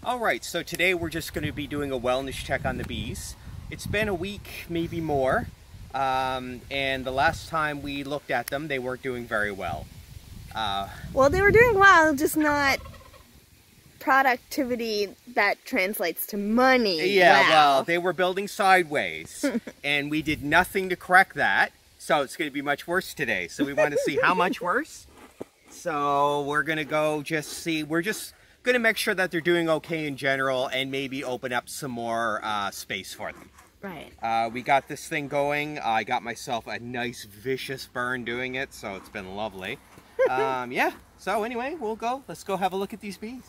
Alright, so today we're just going to be doing a wellness check on the bees. It's been a week, maybe more, and the last time we looked at them, they weren't doing very well. Well, they were doing well, just not productivity that translates to money. Yeah, wow. Well, they were building sideways, and we did nothing to correct that, so it's going to be much worse today. So we want to see how much worse. So we're going to go just see, we're just going to make sure that they're doing okay in general and maybe open up some more space for them. Right. We got this thing going. I got myself a nice vicious burn doing it, so it's been lovely. Yeah, so anyway, let's go have a look at these bees.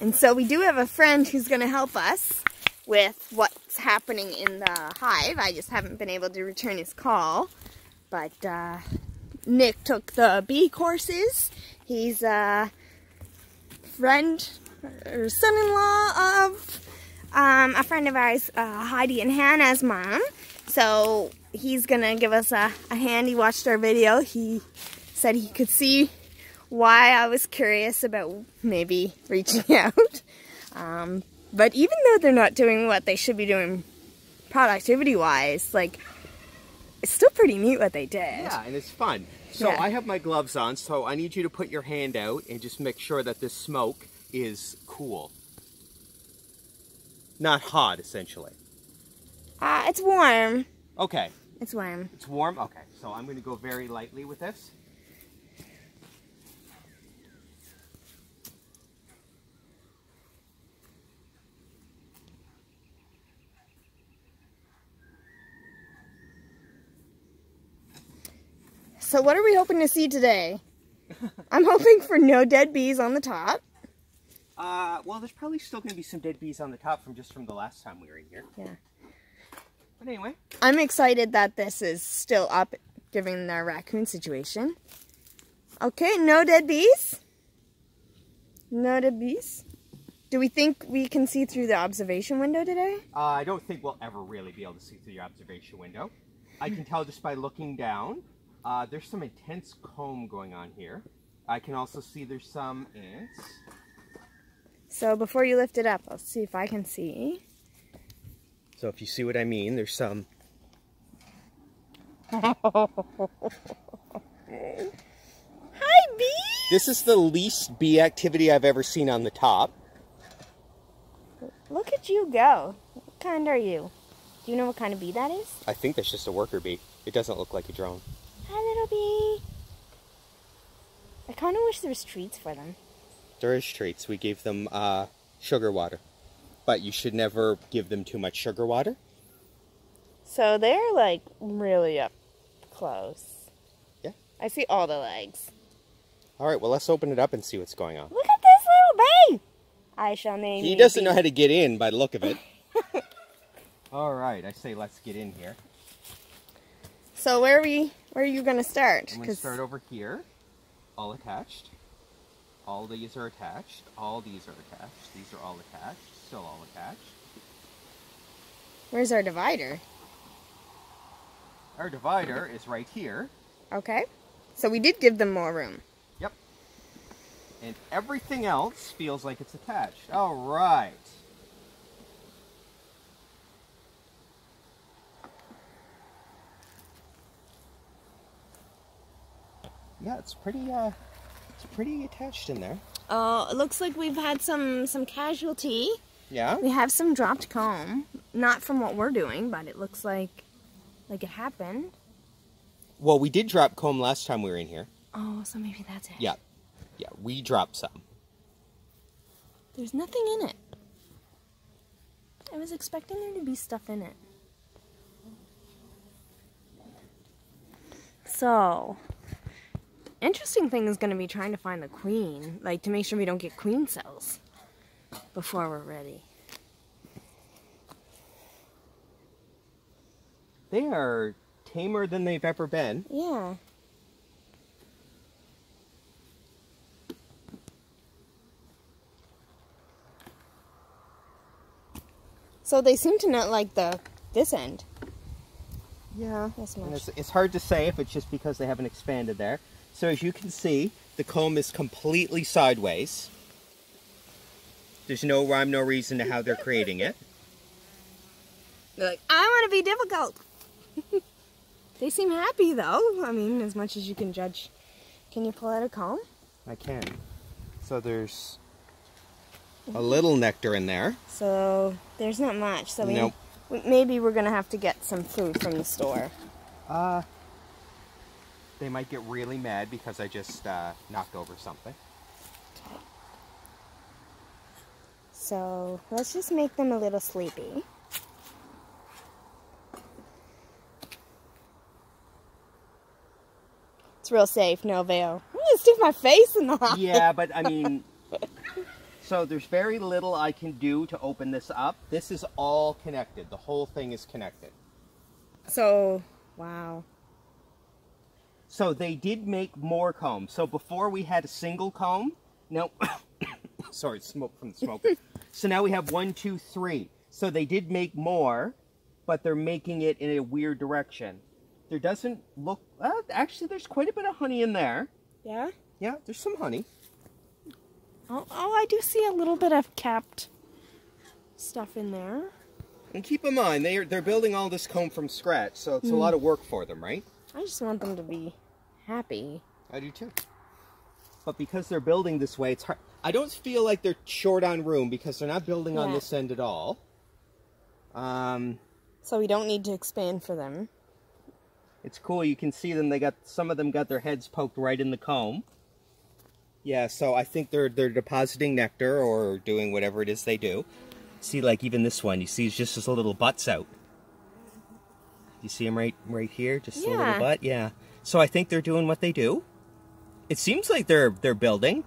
And so we do have a friend who's going to help us with what's happening in the hive. I just haven't been able to return his call. But Nick took the bee courses. He's a friend or son-in-law of a friend of ours, Heidi and Hannah's mom. So he's going to give us a hand. He watched our video. He said he could see why I was curious about maybe reaching out. But even though they're not doing what they should be doing productivity-wise, like, it's still pretty neat what they did. Yeah, and it's fun. So Yeah. I have my gloves on, so I need you to put your hand out and just make sure that this smoke is cool. Not hot, essentially. It's warm. Okay. It's warm. It's warm? Okay, so I'm going to go very lightly with this. So what are we hoping to see today? I'm hoping for no dead bees on the top. Well, there's probably still going to be some dead bees on the top from the last time we were in here. Yeah. But anyway. I'm excited that this is still up, given the raccoon situation. Okay, no dead bees. No dead bees. Do we think we can see through the observation window today? I don't think we'll ever really be able to see through the observation window. I can tell just by looking down. There's some intense comb going on here. I can also see there's some ants. So before you lift it up, I'll see if I can see. So if you see what I mean, there's some... Hi, bees! This is the least bee activity I've ever seen on the top. Look at you go. What kind are you? Do you know what kind of bee that is? I think that's just a worker bee. It doesn't look like a drone. Hi, little bee. I kind of wish there was treats for them. There is treats. We gave them sugar water. But you should never give them too much sugar water. So they're like really up close. Yeah. I see all the legs. Alright, well let's open it up and see what's going on. Look at this little bee! I shall name He you doesn't Bee. know how to get in by the look of it. Alright, I say let's get in here. So where are you going to start? I'm going to start over here. All attached. All these are attached. All these are attached. These are all attached. Still all attached. Where's our divider? Our divider is right here. Okay. So we did give them more room. Yep. And everything else feels like it's attached. All right. Yeah, it's pretty attached in there. Oh, it looks like we've had some casualty. Yeah? We have some dropped comb. Not from what we're doing, but it looks like it happened. Well, we did drop comb last time we were in here. Oh, so maybe that's it. Yeah. Yeah, we dropped some. There's nothing in it. I was expecting there to be stuff in it. So, interesting thing is going to be trying to find the queen, like to make sure we don't get queen cells before we're ready. They are tamer than they've ever been. Yeah. So they seem to not like this end. Yeah, This and much. it's hard to say if it's just because they haven't expanded there. So as you can see, the comb is completely sideways. There's no rhyme, no reason to how they're creating it. They're like, I want to be difficult. They seem happy though. I mean, as much as you can judge. Can you pull out a comb? I can. So there's a little nectar in there. So there's not much. So Nope. maybe we're gonna have to get some food from the store. They might get really mad because I just knocked over something. Okay. So let's just make them a little sleepy. It's real safe, no veil. I'm gonna stick my face in the hive. Yeah, but I mean, so there's very little I can do to open this up. This is all connected. The whole thing is connected. So, wow. So they did make more combs. So before we had a single comb. No, sorry, smoke from the smoker. So now we have 1, 2, 3. So they did make more, but they're making it in a weird direction. There doesn't look, actually there's quite a bit of honey in there. Yeah? Yeah, there's some honey. Oh, I do see a little bit of capped stuff in there. And keep in mind, they're building all this comb from scratch, so it's a lot of work for them, right? I just want them to be happy. I do too. But because they're building this way, it's hard. I don't feel like they're short on room because they're not building on this end at all. So we don't need to expand for them. It's cool. You can see them. Some of them got their heads poked right in the comb. Yeah, so I think they're depositing nectar or doing whatever it is they do. See, like even this one, you see, it's just his little butts out. You see him right here, just a little butt. Yeah. So I think they're doing what they do. It seems like they're building.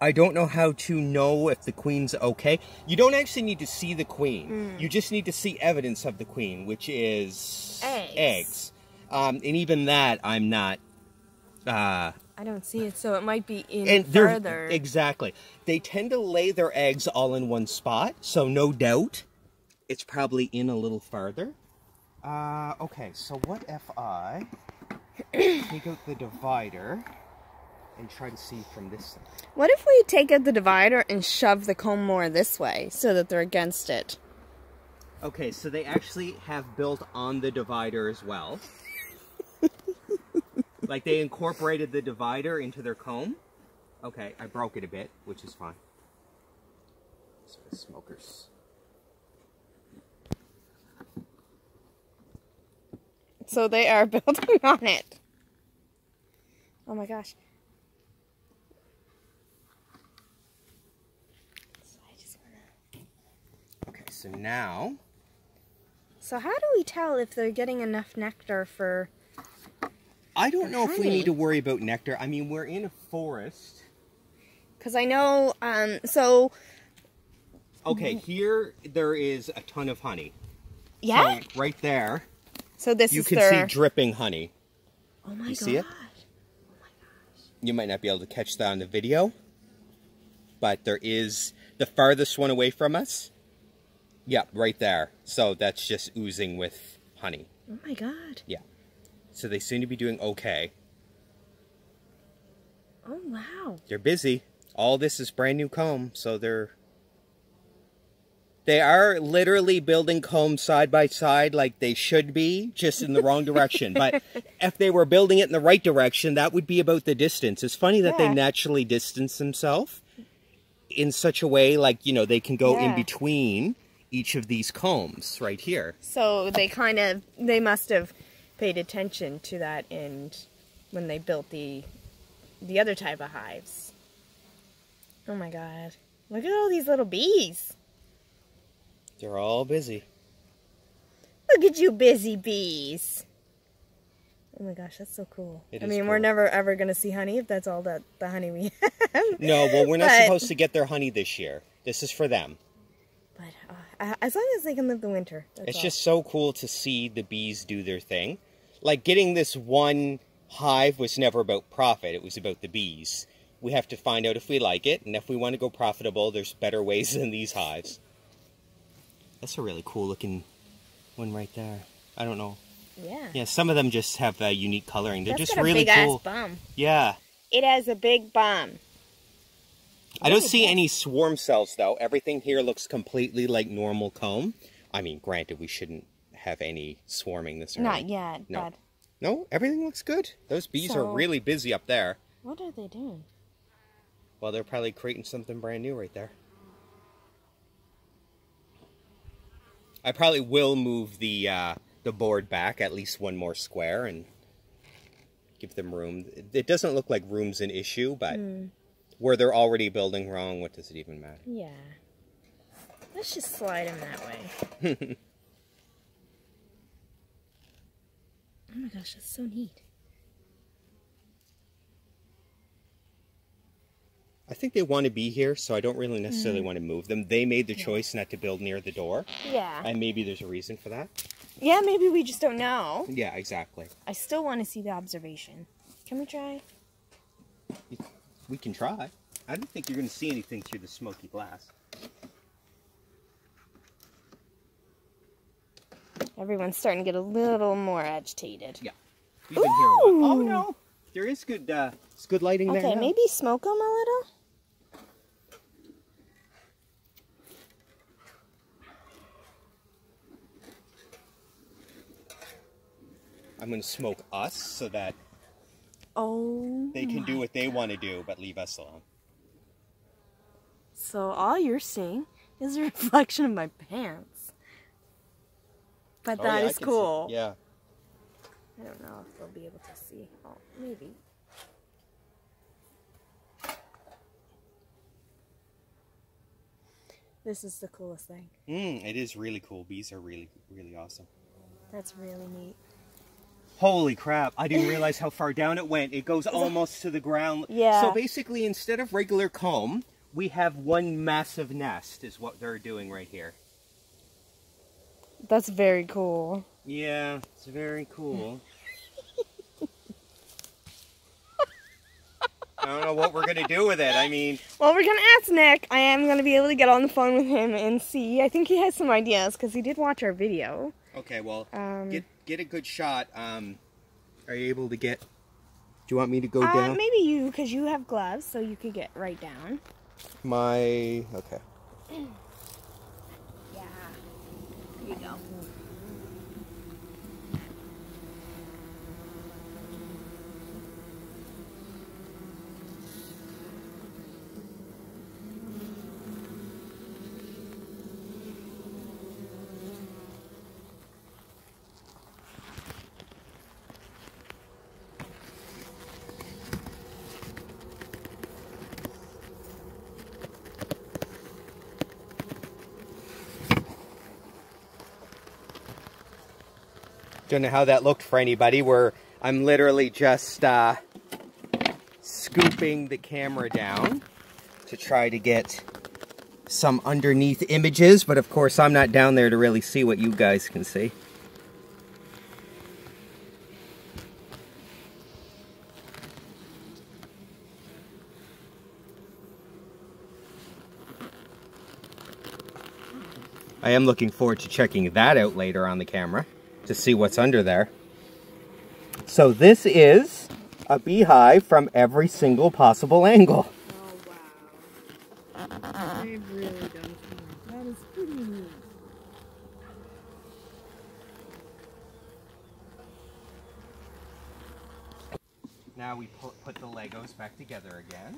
I don't know how to know if the queen's okay. You don't actually need to see the queen. You just need to see evidence of the queen, which is eggs. And even that, I'm not. I don't see it, so it might be in further. Exactly. They tend to lay their eggs all in one spot, so no doubt it's probably in a little farther. Okay, so what if I take out the divider and try to see from this side? What if we take out the divider and shove the comb more this way so that they're against it? Okay, so they actually have built on the divider as well. Like they incorporated the divider into their comb. Okay, I broke it a bit, which is fine. So the smokers. So they are building on it. Oh my gosh. So I just wanna... Okay, so now... So how do we tell if they're getting enough nectar for... I don't know if we need to worry about nectar. I mean, we're in a forest. Because I know, so... Okay, here there is a ton of honey. Yeah? So right there, so this you is can see dripping honey. Oh my gosh. See it? Oh my gosh. You might not be able to catch that on the video, but there is the farthest one away from us. Yeah, right there. So that's just oozing with honey. Oh my god. Yeah. So they seem to be doing okay. Oh wow. They're busy. All this is brand new comb, so they are literally building combs side by side like they should be, just in the wrong direction. But if they were building it in the right direction, that would be about the distance. It's funny that they naturally distance themselves in such a way, like, you know, they can go in between each of these combs right here. So they must have paid attention to that when they built the other type of hives. Oh my god. Look at all these little bees. They're all busy. Look at you busy bees. Oh my gosh, that's so cool. I mean, we're never ever going to see honey if that's all the honey we have. No, well, we're not supposed to get their honey this year. This is for them. But as long as they can live the winter. It's just so cool to see the bees do their thing. Like, getting this one hive was never about profit. It was about the bees. We have to find out if we like it, and if we want to go profitable, there's better ways than these hives. That's a really cool looking one right there. I don't know. Yeah. Yeah, some of them just have unique coloring. They're That's just got a really big cool. ass bum. Yeah. It has a big bum. I don't see any swarm cells though. Everything here looks completely like normal comb. I mean, granted, we shouldn't have any swarming this early. Not yet, no. but... No, everything looks good. Those bees are really busy up there. What are they doing? Well, they're probably creating something brand new right there. I probably will move the board back at least one more square and give them room. It doesn't look like room's an issue, but where they're already building wrong, what does it even matter? Yeah. Let's just slide them that way. Oh my gosh, that's so neat. I think they want to be here, so I don't really necessarily want to move them. They made the choice not to build near the door. Yeah. And maybe there's a reason for that. Yeah, maybe we just don't know. Yeah, exactly. I still want to see the observation. Can we try? We can try. I don't think you're going to see anything through the smoky glass. Everyone's starting to get a little more agitated. Yeah. We've been here a while. Oh, no. There is good, it's good lighting there. Okay, maybe smoke them a little? I'm going to smoke us so that they can do what they want to do, but leave us alone. So all you're seeing is a reflection of my pants. But that is cool. Yeah. I don't know if they'll be able to see. Oh, maybe. This is the coolest thing. It is really cool. Bees are really, really awesome. That's really neat. Holy crap, I didn't realize how far down it went. It goes almost to the ground. Yeah. So basically, instead of regular comb, we have one massive nest is what they're doing right here. That's very cool. Yeah, it's very cool. I don't know what we're going to do with it. I mean... Well, we're going to ask Nick. I am going to be able to get on the phone with him and see. I think he has some ideas because he did watch our video. Okay, well, get a good shot. Are you able to get... Do you want me to go down? Maybe you, because you have gloves, so you could get right down. Okay. Yeah. Here you go. Don't know how that looked for anybody. I'm literally just scooping the camera down to try to get some underneath images, but of course I'm not down there to really see what you guys can see. I am looking forward to checking that out later on the camera to see what's under there. So this is a beehive from every single possible angle. Oh, wow. They've really done something. That is pretty neat. Now we put the Legos back together again.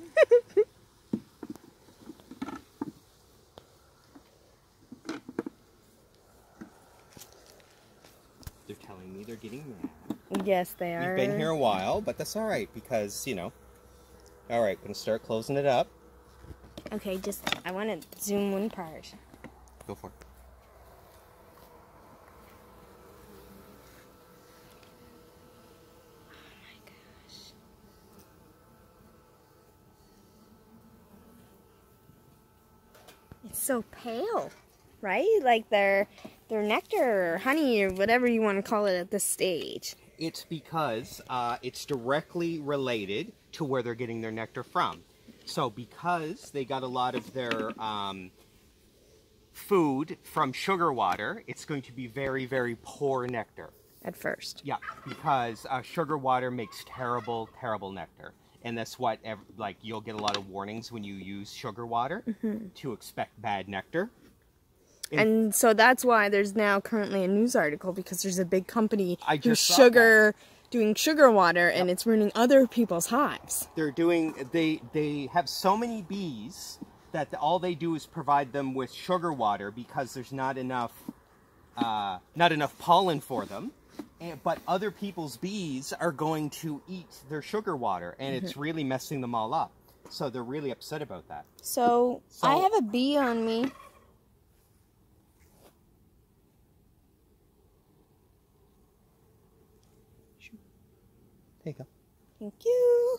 They're telling me they're getting mad. Yes, they are. We've been here a while, but that's all right because, you know. All right, gonna start closing it up. Okay, I want to zoom one part. Go for it. Oh my gosh. It's so pale, right? Like their nectar or honey or whatever you want to call it at this stage. It's because it's directly related to where they're getting their nectar from. So because they got a lot of their food from sugar water, it's going to be very, very poor nectar. At first. Yeah, because sugar water makes terrible, terrible nectar. And that's what, like, you'll get a lot of warnings when you use sugar water to expect bad nectar. And so that's why there's now currently a news article, because there's a big company who's doing sugar water, and it's ruining other people's hives. They have so many bees that all they do is provide them with sugar water because there's not enough pollen for them. But other people's bees are going to eat their sugar water, and it's really messing them all up. So they're really upset about that. So I have a bee on me. There you go. Thank you.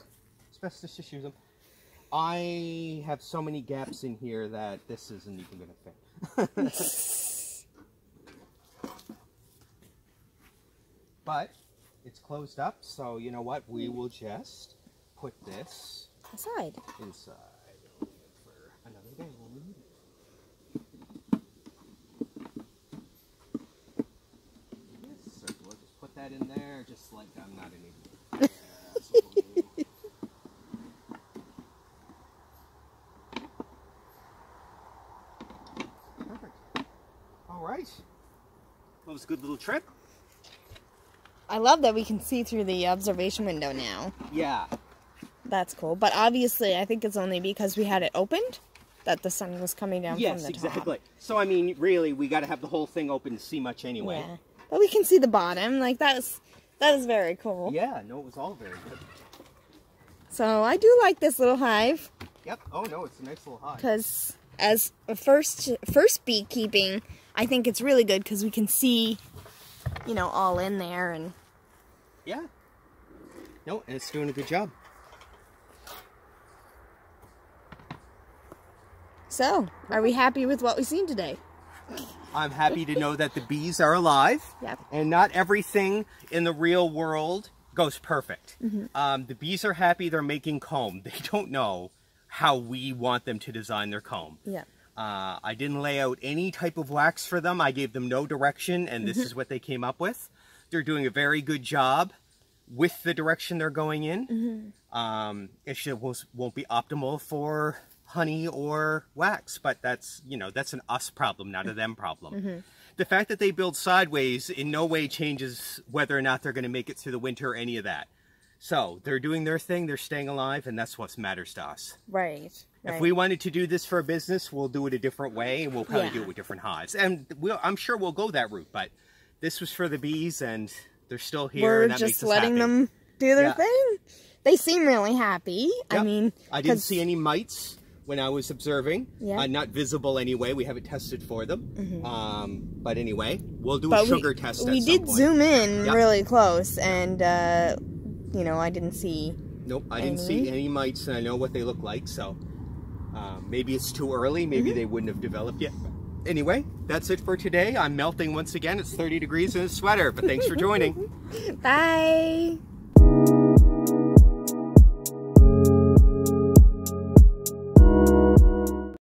It's best just to shoot them. I have so many gaps in here that this isn't even going to fit. But it's closed up, so you know what? We will just put this inside for another day when we need it. Yes, so we'll just put that in there, just like I'm not an idiot. Perfect. All right. That was a good little trip. I love that we can see through the observation window now. Yeah. That's cool. But obviously, I think it's only because we had it opened that the sun was coming down from the top. Yes, exactly. So, I mean, really, we got to have the whole thing open to see much anyway. Yeah. But we can see the bottom. Like, that is very cool. Yeah, no, it was all very good. So, I do like this little hive. Yep. Oh, no, it's a nice little hive. Because as a first beekeeping, I think it's really good because we can see, you know, all in there. And yeah. No, and it's doing a good job. So, are we happy with what we've seen today? I'm happy to know that the bees are alive. Yep. And not everything in the real world goes perfect. The bees are happy they're making comb. They don't know how we want them to design their comb. Yeah. I didn't lay out any type of wax for them. I gave them no direction, and this is what they came up with. They're doing a very good job with the direction they're going in. It won't be optimal for honey or wax, but that's, you know, that's an us problem, not a them problem. The fact that they build sideways in no way changes whether or not they're going to make it through the winter or any of that. So they're doing their thing, they're staying alive, and that's what matters to us. Right. If we wanted to do this for a business, we'll do it a different way, and we'll probably do it with different hives. And I'm sure we'll go that route, but this was for the bees, and they're still here, and that makes us happy. We're just letting them do their thing. They seem really happy. Yep. I mean, I didn't see any mites when I was observing. Yeah. Not visible anyway. We haven't tested for them. But anyway, we'll do a sugar test at some point. We did zoom in really close, and, you know, I didn't see Nope, I didn't see any mites, and I know what they look like, so maybe it's too early. Maybe they wouldn't have developed yet. Anyway, that's it for today. I'm melting once again. It's 30 degrees in a sweater, but thanks for joining. Bye.